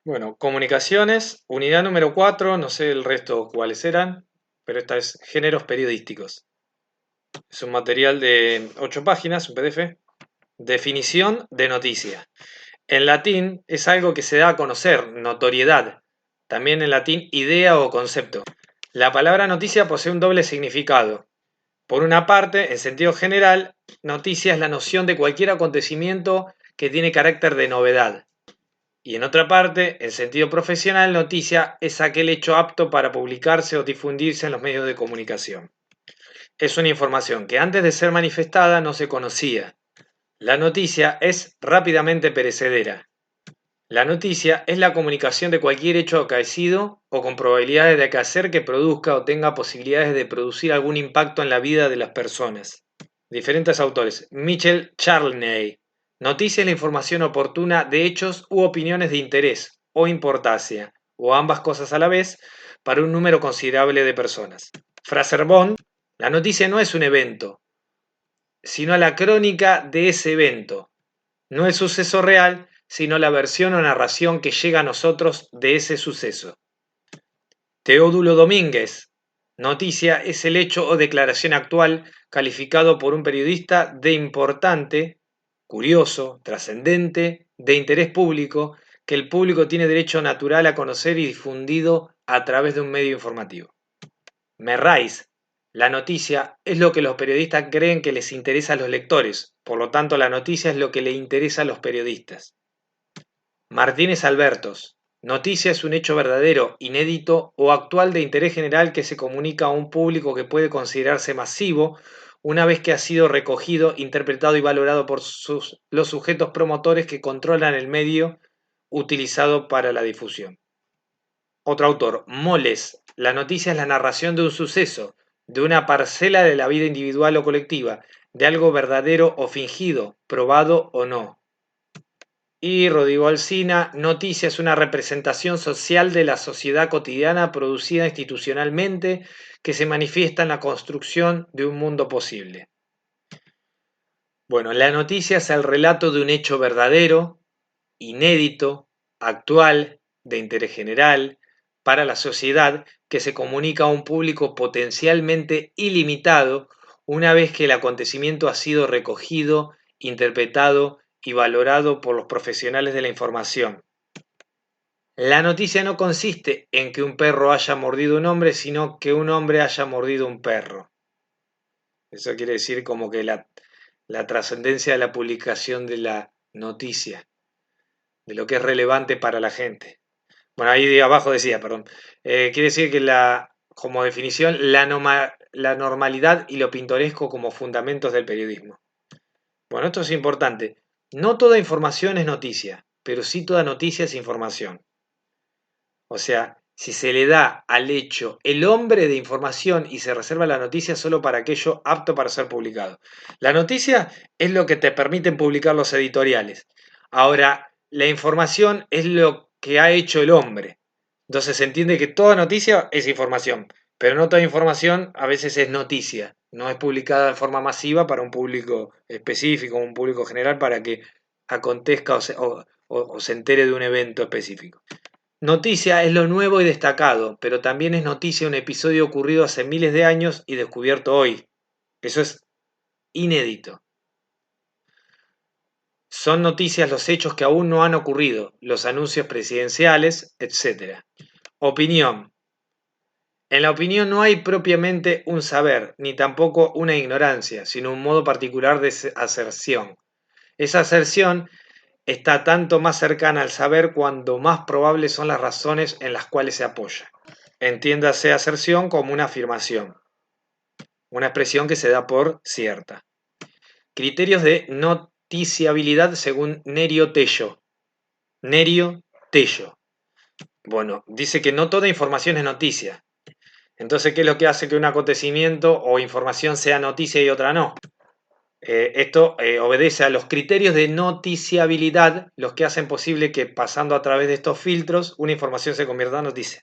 Bueno, comunicaciones, unidad número 4, no sé el resto cuáles eran, pero esta es géneros periodísticos. Es un material de 8 páginas, un PDF. Definición de noticia. En latín es algo que se da a conocer, notoriedad. También en latín idea o concepto. La palabra noticia posee un doble significado. Por una parte, en sentido general, noticia es la noción de cualquier acontecimiento que tiene carácter de novedad. Y en otra parte, en sentido profesional, noticia es aquel hecho apto para publicarse o difundirse en los medios de comunicación. Es una información que antes de ser manifestada no se conocía. La noticia es rápidamente perecedera. La noticia es la comunicación de cualquier hecho acaecido o con probabilidades de acaecer que produzca o tenga posibilidades de producir algún impacto en la vida de las personas. Diferentes autores. Michel Charney. Noticia es la información oportuna de hechos u opiniones de interés o importancia, o ambas cosas a la vez, para un número considerable de personas. Fraser-Bond. La noticia no es un evento, sino la crónica de ese evento. No el suceso real, sino la versión o narración que llega a nosotros de ese suceso. Teodulo Domínguez. Noticia es el hecho o declaración actual calificado por un periodista de importante, curioso, trascendente, de interés público, que el público tiene derecho natural a conocer y difundido a través de un medio informativo. Merrais. La noticia es lo que los periodistas creen que les interesa a los lectores, por lo tanto la noticia es lo que le interesa a los periodistas. Martínez Albertos. Noticia es un hecho verdadero, inédito o actual de interés general que se comunica a un público que puede considerarse masivo una vez que ha sido recogido, interpretado y valorado por los sujetos promotores que controlan el medio utilizado para la difusión. Otro autor, Moles. La noticia es la narración de un suceso, de una parcela de la vida individual o colectiva, de algo verdadero o fingido, probado o no. Y Rodrigo Alsina, noticia es una representación social de la sociedad cotidiana producida institucionalmente que se manifiesta en la construcción de un mundo posible. Bueno, la noticia es el relato de un hecho verdadero, inédito, actual, de interés general, para la sociedad, que se comunica a un público potencialmente ilimitado una vez que el acontecimiento ha sido recogido, interpretado y valorado por los profesionales de la información. La noticia no consiste en que un perro haya mordido a un hombre, sino que un hombre haya mordido a un perro. Eso quiere decir como que la trascendencia de la publicación de la noticia, de lo que es relevante para la gente. Bueno, ahí de abajo decía, perdón. Quiere decir que como definición, la normalidad y lo pintoresco como fundamentos del periodismo. Bueno, esto es importante. No toda información es noticia, pero sí toda noticia es información. O sea, si se le da al hecho el hombre de información y se reserva la noticia solo para aquello apto para ser publicado. La noticia es lo que te permiten publicar los editoriales. Ahora, la información es lo que ha hecho el hombre. Entonces se entiende que toda noticia es información, pero no toda información a veces es noticia. No es publicada de forma masiva para un público específico, un público general, para que acontezca o se entere de un evento específico. Noticia es lo nuevo y destacado, pero también es noticia un episodio ocurrido hace miles de años y descubierto hoy. Eso es inédito. Son noticias los hechos que aún no han ocurrido, los anuncios presidenciales, etc. Opinión. En la opinión no hay propiamente un saber, ni tampoco una ignorancia, sino un modo particular de aserción. Esa aserción está tanto más cercana al saber cuanto más probables son las razones en las cuales se apoya. Entiéndase aserción como una afirmación, una expresión que se da por cierta. Criterios de noticiabilidad según Nerio Tello. Nerio Tello. Bueno, dice que no toda información es noticia. Entonces, ¿qué es lo que hace que un acontecimiento o información sea noticia y otra no? Esto obedece a los criterios de noticiabilidad, los que hacen posible que pasando a través de estos filtros una información se convierta en noticia.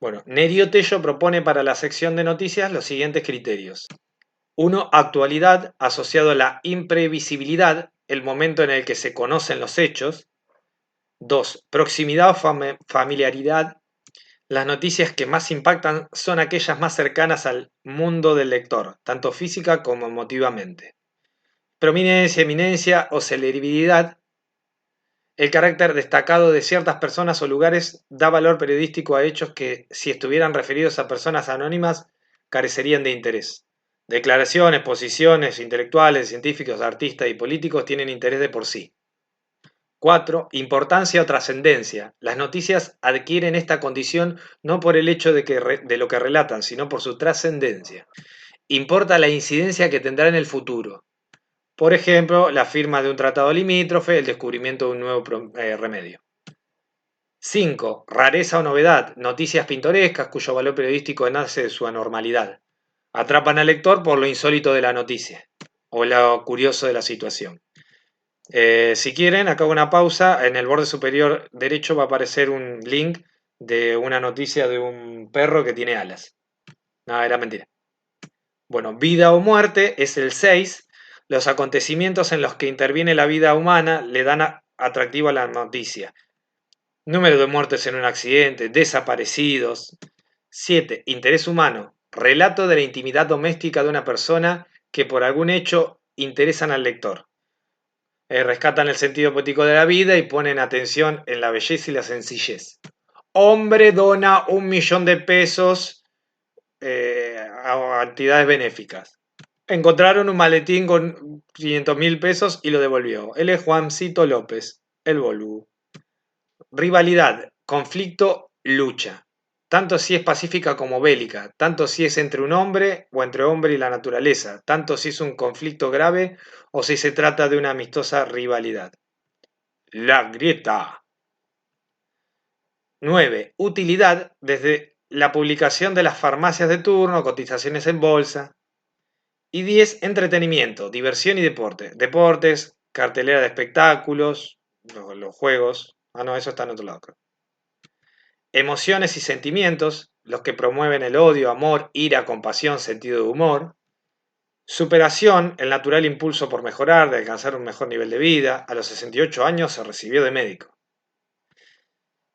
Bueno, Nerio Tello propone para la sección de noticias los siguientes criterios. 1. Actualidad, asociado a la imprevisibilidad, el momento en el que se conocen los hechos. 2. Proximidad o familiaridad. Las noticias que más impactan son aquellas más cercanas al mundo del lector, tanto física como emotivamente. Prominencia, eminencia o celebridad. El carácter destacado de ciertas personas o lugares da valor periodístico a hechos que, si estuvieran referidos a personas anónimas, carecerían de interés. Declaraciones, posiciones intelectuales, científicos, artistas y políticos tienen interés de por sí. 4. Importancia o trascendencia. Las noticias adquieren esta condición no por el hecho de lo que relatan, sino por su trascendencia. Importa la incidencia que tendrá en el futuro. Por ejemplo, la firma de un tratado limítrofe, el descubrimiento de un nuevo remedio. 5. Rareza o novedad. Noticias pintorescas cuyo valor periodístico nace de su anormalidad. Atrapan al lector por lo insólito de la noticia o lo curioso de la situación. Si quieren, acá hago una pausa. En el borde superior derecho va a aparecer un link de una noticia de un perro que tiene alas. No, era mentira. Bueno, vida o muerte es el 6. Los acontecimientos en los que interviene la vida humana le dan atractivo a la noticia. Número de muertes en un accidente, desaparecidos. 7. Interés humano. Relato de la intimidad doméstica de una persona que por algún hecho interesan al lector. Rescatan el sentido poético de la vida y ponen atención en la belleza y la sencillez. Hombre dona 1.000.000 de pesos a entidades benéficas. Encontraron un maletín con 500.000 pesos y lo devolvió. Él es Juancito López, el boludo. Rivalidad, conflicto, lucha. Tanto si es pacífica como bélica, tanto si es entre un hombre o entre hombre y la naturaleza, tanto si es un conflicto grave o si se trata de una amistosa rivalidad. La grieta. 9. Utilidad, desde la publicación de las farmacias de turno, cotizaciones en bolsa. Y 10. Entretenimiento, diversión y deporte. Deportes, cartelera de espectáculos, los juegos. Ah, no, eso está en otro lado. Emociones y sentimientos, los que promueven el odio, amor, ira, compasión, sentido de humor. Superación, el natural impulso por mejorar, de alcanzar un mejor nivel de vida. A los 68 años se recibió de médico.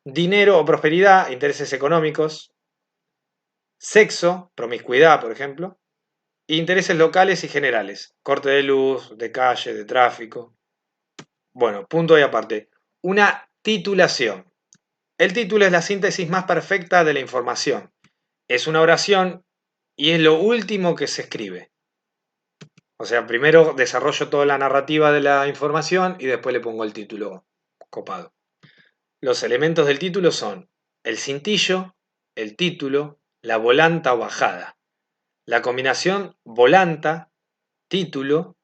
Dinero o prosperidad, intereses económicos. Sexo, promiscuidad, por ejemplo. Intereses locales y generales, corte de luz, de calle, de tráfico. Bueno, punto y aparte. Una titulación. El título es la síntesis más perfecta de la información. Es una oración y es lo último que se escribe. O sea, primero desarrollo toda la narrativa de la información y después le pongo el título copado. Los elementos del título son el cintillo, el título, la volanta o bajada. La combinación volanta, título,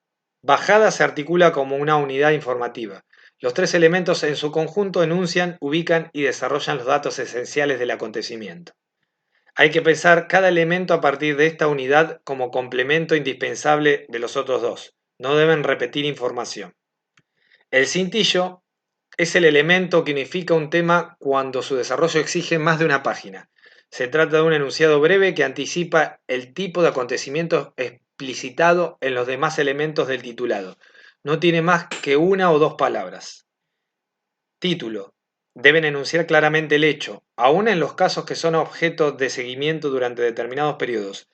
bajada se articula como una unidad informativa. Los tres elementos en su conjunto enuncian, ubican y desarrollan los datos esenciales del acontecimiento. Hay que pensar cada elemento a partir de esta unidad como complemento indispensable de los otros dos. No deben repetir información. El cintillo es el elemento que unifica un tema cuando su desarrollo exige más de una página. Se trata de un enunciado breve que anticipa el tipo de acontecimiento explicitado en los demás elementos del titulado. No tiene más que una o dos palabras. Título. Deben enunciar claramente el hecho, aun en los casos que son objeto de seguimiento durante determinados periodos.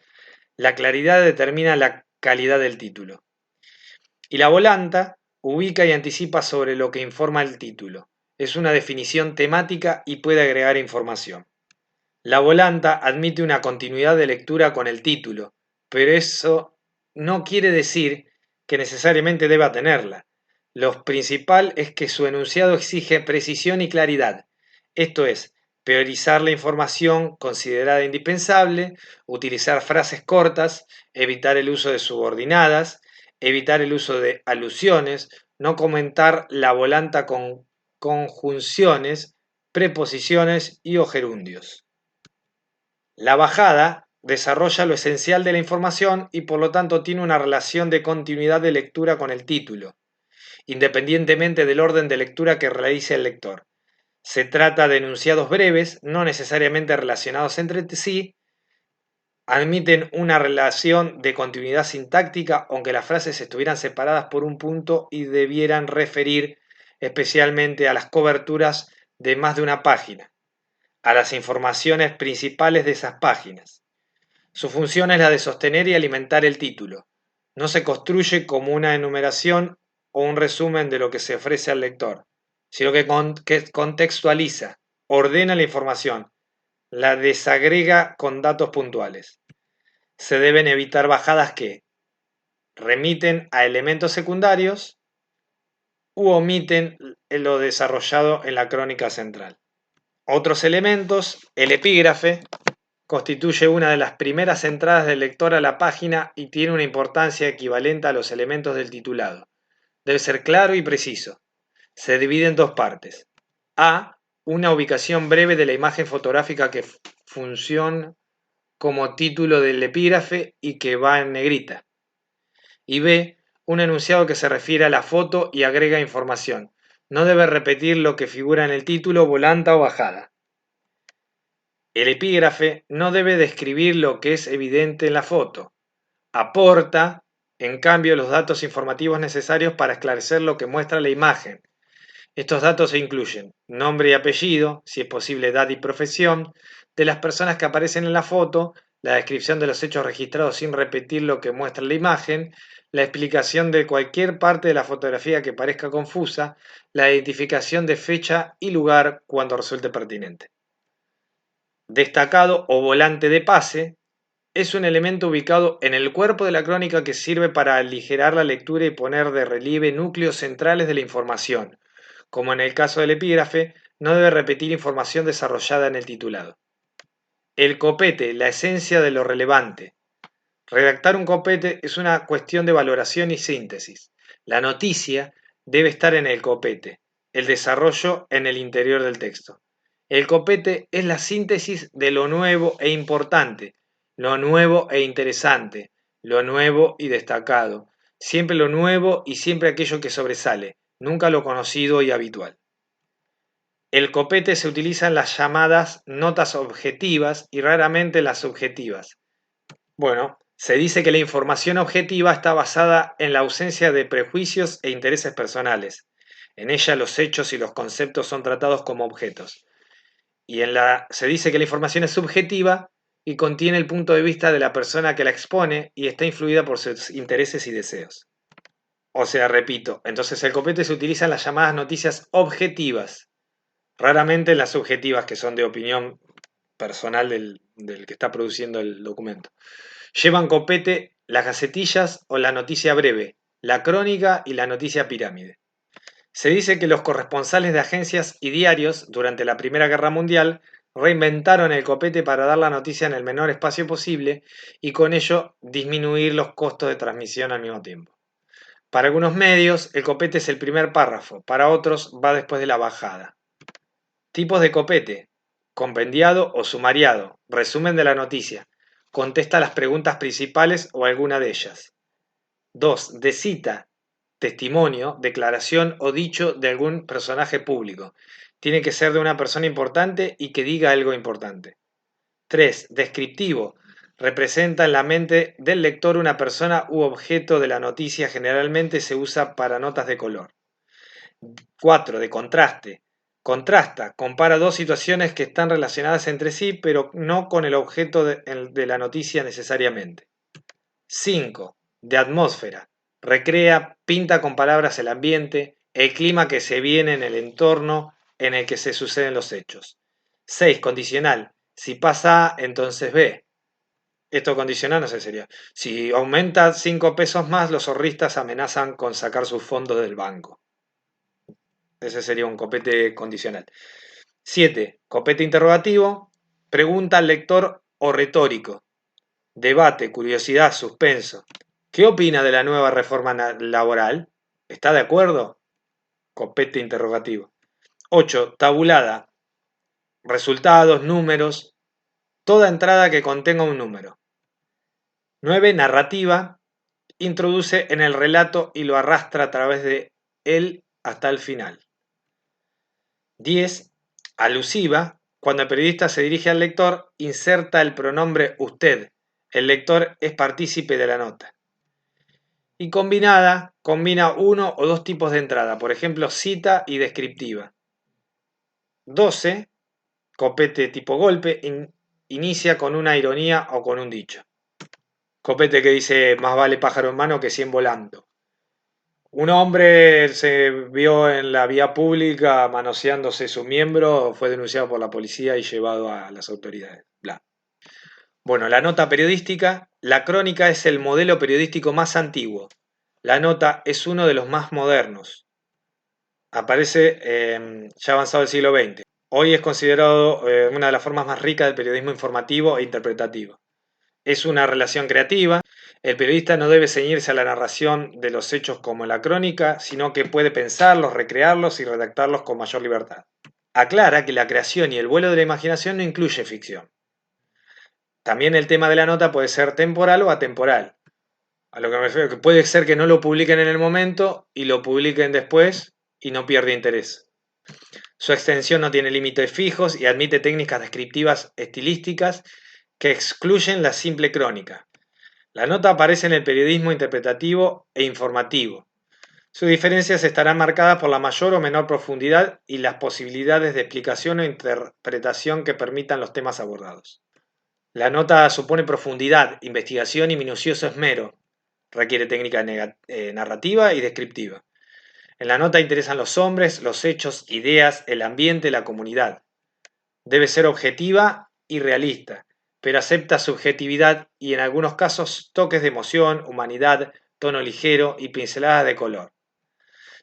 La claridad determina la calidad del título. Y la volanta ubica y anticipa sobre lo que informa el título. Es una definición temática y puede agregar información. La volanta admite una continuidad de lectura con el título, pero eso no quiere decir que necesariamente deba tenerla. Lo principal es que su enunciado exige precisión y claridad, esto es, priorizar la información considerada indispensable, utilizar frases cortas, evitar el uso de subordinadas, evitar el uso de alusiones, no comentar la volanta con conjunciones, preposiciones y o gerundios. La bajada desarrolla lo esencial de la información y por lo tanto tiene una relación de continuidad de lectura con el título, independientemente del orden de lectura que realice el lector. Se trata de enunciados breves, no necesariamente relacionados entre sí, admiten una relación de continuidad sintáctica, aunque las frases estuvieran separadas por un punto y debieran referir especialmente a las coberturas de más de una página, a las informaciones principales de esas páginas. Su función es la de sostener y alimentar el título. No se construye como una enumeración o un resumen de lo que se ofrece al lector, sino que contextualiza, ordena la información, la desagrega con datos puntuales. Se deben evitar bajadas que remiten a elementos secundarios u omiten lo desarrollado en la crónica central. Otros elementos, el epígrafe, constituye una de las primeras entradas del lector a la página y tiene una importancia equivalente a los elementos del titulado. Debe ser claro y preciso. Se divide en dos partes. A. Una ubicación breve de la imagen fotográfica que funciona como título del epígrafe y que va en negrita. Y B. Un enunciado que se refiere a la foto y agrega información. No debe repetir lo que figura en el título, volanta o bajada. El epígrafe no debe describir lo que es evidente en la foto. Aporta, en cambio, los datos informativos necesarios para esclarecer lo que muestra la imagen. Estos datos incluyen nombre y apellido, si es posible edad y profesión, de las personas que aparecen en la foto, la descripción de los hechos registrados sin repetir lo que muestra la imagen, la explicación de cualquier parte de la fotografía que parezca confusa, la identificación de fecha y lugar cuando resulte pertinente. Destacado o volante de pase es un elemento ubicado en el cuerpo de la crónica que sirve para aligerar la lectura y poner de relieve núcleos centrales de la información. Como en el caso del epígrafe, no debe repetir información desarrollada en el titulado. El copete, la esencia de lo relevante. Redactar un copete es una cuestión de valoración y síntesis. La noticia debe estar en el copete, el desarrollo en el interior del texto. El copete es la síntesis de lo nuevo e importante, lo nuevo e interesante, lo nuevo y destacado, siempre lo nuevo y siempre aquello que sobresale, nunca lo conocido y habitual. El copete se utiliza en las llamadas notas objetivas y raramente las subjetivas. Bueno, se dice que la información objetiva está basada en la ausencia de prejuicios e intereses personales. En ella los hechos y los conceptos son tratados como objetos. Y se dice que la información es subjetiva y contiene el punto de vista de la persona que la expone y está influida por sus intereses y deseos. O sea, repito, entonces el copete se utiliza en las llamadas noticias objetivas, raramente en las subjetivas, que son de opinión personal del que está produciendo el documento. Llevan copete las gacetillas o la noticia breve, la crónica y la noticia pirámide. Se dice que los corresponsales de agencias y diarios durante la Primera Guerra Mundial reinventaron el copete para dar la noticia en el menor espacio posible y con ello disminuir los costos de transmisión al mismo tiempo. Para algunos medios, el copete es el primer párrafo, para otros va después de la bajada. Tipos de copete: compendiado o sumariado, resumen de la noticia, contesta las preguntas principales o alguna de ellas. 2. De cita, testimonio, declaración o dicho de algún personaje público. Tiene que ser de una persona importante y que diga algo importante. 3. Descriptivo. Representa en la mente del lector una persona u objeto de la noticia, generalmente se usa para notas de color. 4. De contraste. Contrasta, compara dos situaciones que están relacionadas entre sí, pero no con el objeto de la noticia necesariamente. 5. De atmósfera. Recrea, pinta con palabras el ambiente, el clima que se viene en el entorno en el que se suceden los hechos. 6. Condicional. Si pasa A, entonces B. Esto condicional, no sé, sería: si aumenta 5 pesos más, los ahorristas amenazan con sacar sus fondos del banco. Ese sería un copete condicional. 7. Copete interrogativo. Pregunta al lector o retórico. Debate, curiosidad, suspenso. ¿Qué opina de la nueva reforma laboral? ¿Está de acuerdo? Copete interrogativo. 8. Tabulada. Resultados, números. Toda entrada que contenga un número. 9. Narrativa. Introduce en el relato y lo arrastra a través de él hasta el final. 10. Alusiva. Cuando el periodista se dirige al lector, inserta el pronombre usted. El lector es partícipe de la nota. y combinada combina uno o dos tipos de entrada, por ejemplo, cita y descriptiva. 12, copete tipo golpe, inicia con una ironía o con un dicho. Copete que dice, más vale pájaro en mano que 100 volando. Un hombre se vio en la vía pública manoseándose su miembro, fue denunciado por la policía y llevado a las autoridades. Bla. Bueno, la nota periodística. La crónica es el modelo periodístico más antiguo. La nota es uno de los más modernos. Aparece ya avanzado el siglo XX. Hoy es considerado una de las formas más ricas del periodismo informativo e interpretativo. Es una relación creativa. El periodista no debe ceñirse a la narración de los hechos como en la crónica, sino que puede pensarlos, recrearlos y redactarlos con mayor libertad. Aclara que la creación y el vuelo de la imaginación no incluye ficción. También el tema de la nota puede ser temporal o atemporal. A lo que me refiero, que puede ser que no lo publiquen en el momento y lo publiquen después y no pierde interés. Su extensión no tiene límites fijos y admite técnicas descriptivas estilísticas que excluyen la simple crónica. La nota aparece en el periodismo interpretativo e informativo. Sus diferencias estarán marcadas por la mayor o menor profundidad y las posibilidades de explicación o interpretación que permitan los temas abordados. La nota supone profundidad, investigación y minucioso esmero. Requiere técnica narrativa y descriptiva. En la nota interesan los hombres, los hechos, ideas, el ambiente, la comunidad. Debe ser objetiva y realista, pero acepta subjetividad y en algunos casos toques de emoción, humanidad, tono ligero y pinceladas de color.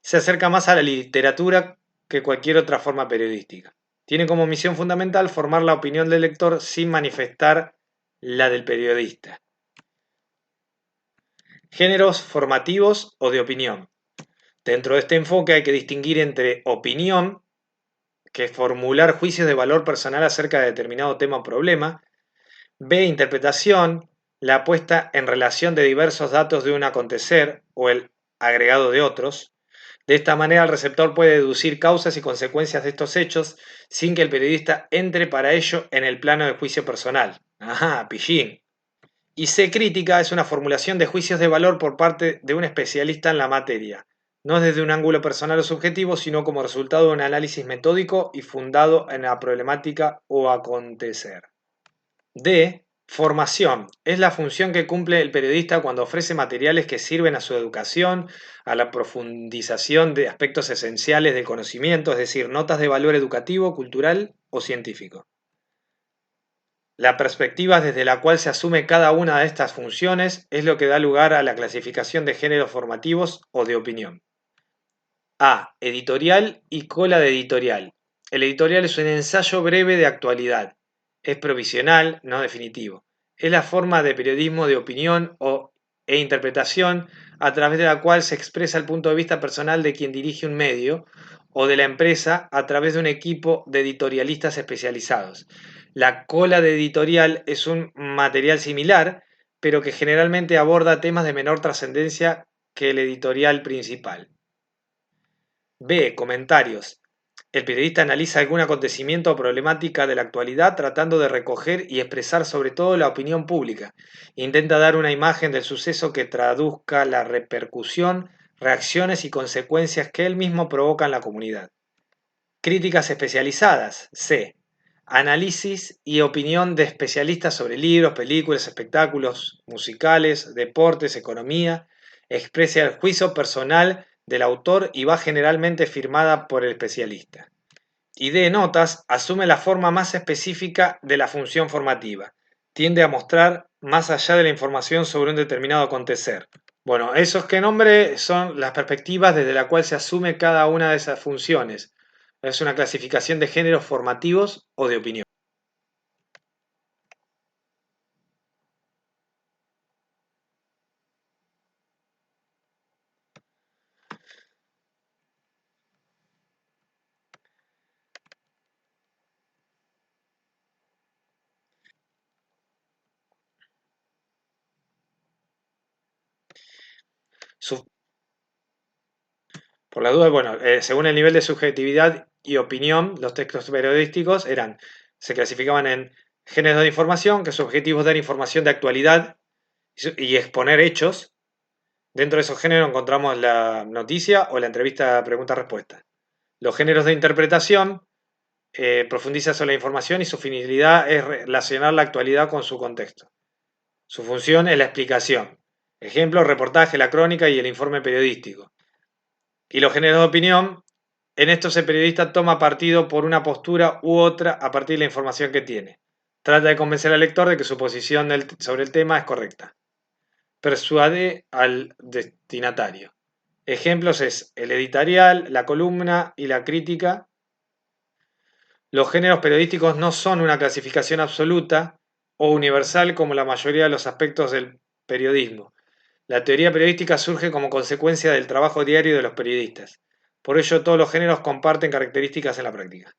Se acerca más a la literatura que cualquier otra forma periodística. Tiene como misión fundamental formar la opinión del lector sin manifestar la del periodista. Géneros formativos o de opinión. Dentro de este enfoque hay que distinguir entre opinión, que es formular juicios de valor personal acerca de determinado tema o problema. B, interpretación, la puesta en relación de diversos datos de un acontecer o el agregado de otros. De esta manera el receptor puede deducir causas y consecuencias de estos hechos sin que el periodista entre para ello en el plano de juicio personal. Ajá, pillín. Y C, crítica, es una formulación de juicios de valor por parte de un especialista en la materia, no desde un ángulo personal o subjetivo, sino como resultado de un análisis metódico y fundado en la problemática o acontecer. D, formación, es la función que cumple el periodista cuando ofrece materiales que sirven a su educación, a la profundización de aspectos esenciales del conocimiento, es decir, notas de valor educativo, cultural o científico. La perspectiva desde la cual se asume cada una de estas funciones es lo que da lugar a la clasificación de géneros formativos o de opinión. A. Editorial y cola de editorial. El editorial es un ensayo breve de actualidad. Es provisional, no definitivo. Es la forma de periodismo de opinión e interpretación a través de la cual se expresa el punto de vista personal de quien dirige un medio o de la empresa a través de un equipo de editorialistas especializados. La cola de editorial es un material similar, pero que generalmente aborda temas de menor trascendencia que el editorial principal. B. Comentarios. El periodista analiza algún acontecimiento o problemática de la actualidad tratando de recoger y expresar sobre todo la opinión pública. Intenta dar una imagen del suceso que traduzca la repercusión, reacciones y consecuencias que él mismo provoca en la comunidad. Críticas especializadas. C. Análisis y opinión de especialistas sobre libros, películas, espectáculos musicales, deportes, economía. Expresa el juicio personal del autor y va generalmente firmada por el especialista. Y D. Notas asume la forma más específica de la función formativa. Tiende a mostrar más allá de la información sobre un determinado acontecer. Bueno, esos que nombre son las perspectivas desde la cual se asume cada una de esas funciones. Es una clasificación de géneros formativos o de opinión. Por la duda, bueno, según el nivel de subjetividad y opinión, los textos periodísticos se clasificaban en géneros de información, que su objetivo es dar información de actualidad y exponer hechos. Dentro de esos géneros encontramos la noticia o la entrevista pregunta-respuesta. Los géneros de interpretación profundiza sobre la información y su finalidad es relacionar la actualidad con su contexto. Su función es la explicación. Ejemplo, reportaje, la crónica y el informe periodístico. Y los géneros de opinión, en estos el periodista toma partido por una postura u otra a partir de la información que tiene. Trata de convencer al lector de que su posición sobre el tema es correcta. Persuade al destinatario. Ejemplos es el editorial, la columna y la crítica. Los géneros periodísticos no son una clasificación absoluta o universal como la mayoría de los aspectos del periodismo. La teoría periodística surge como consecuencia del trabajo diario de los periodistas. Por ello, todos los géneros comparten características en la práctica.